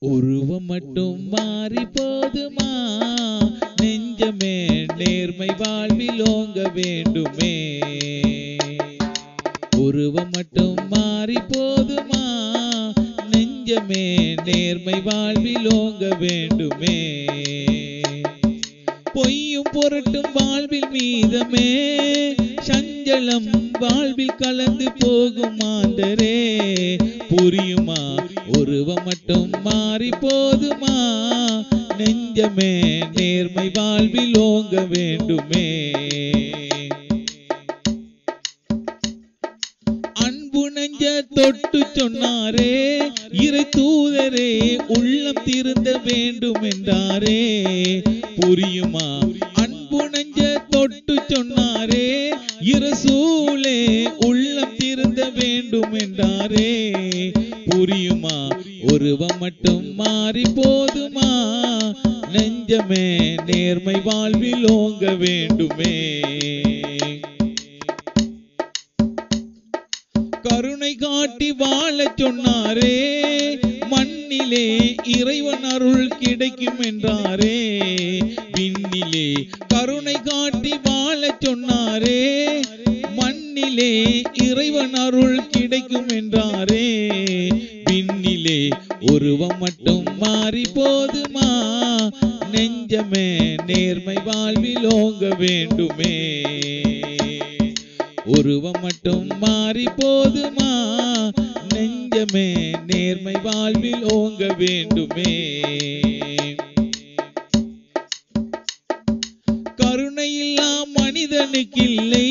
உருவம் மட்டும் மாறி போதுமா நெஞ்சமே நேர்மை வாழ்வில் ஓங்க வேண்டுமே. உருவம் மட்டும் மாறி போதுமா நெஞ்சமே நேர்மை வாழ்வில் ஓங்க வேண்டுமே. பொய்யும் பொருட்டும் வாழ்வில் மீதமே சஞ்சலம் வாழ்வில் கலந்து போகும் ஆண்டரே புரியுமா. உருவம் மட்டும் மாறி போதுமா நெஞ்சமே நேர்மை வாழ்வில் ஓங்க வேண்டுமே. அன்பு நெஞ்ச தொட்டு சொன்னாரே இறை தூதரே உள்ளம் திருந்த வேண்டும் என்றாரே புரியுமா. அன்பு நெஞ்ச தொட்டு சொன்னாரே இரசூலே உள்ளம் திருந்த வேண்டும் என்றாரே புரியுமா. உருவம் மட்டும் மாறி போதுமா நெஞ்சமே நேர்மை வாழ்வில் ஓங்க வேண்டுமே. கருணை காட்டி வாழ சொன்னாரே மண்ணிலே இறைவன் அருள் கிடைக்கும் என்றாரே விண்ணிலே. கருணை காட்டி வாழ சொன்னாரே மண்ணிலே இறைவன் அருள் கிடைக்கும் என்றாரே விண்ணிலே. உருவம் மட்டும் மாறி போதுமா நெஞ்சமே நேர்மை வாழ்வில் ஓங்க வேண்டுமே. உருவம் மட்டும் மாறி போதுமா நெஞ்சமே நேர்மை வாழ்வில் ஓங்க வேண்டுமே. கருணையில்லா மனிதனுக்கில்லை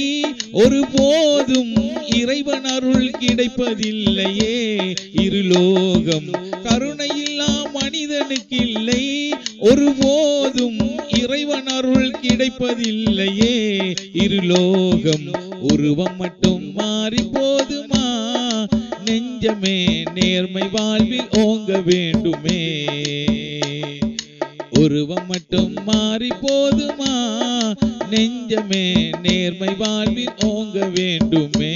ஒருபோதும் இறைவன் அருள் கிடைப்பதில்லையே இருலோகம். கருணையில்லா மனிதனுக்கில்லை ஒருபோதும் இறைவன் அருள் கிடைப்பதில்லையே இருலோகம். உருவம் மட்டும் மாறி போதுமா நெஞ்சமே நேர்மை வாழ்வில் ஓங்க வேண்டுமே. உருவம் மட்டும் மாறி போதுமா நெஞ்சமே நேர்மை வாழ்வில் ஓங்க வேண்டுமே.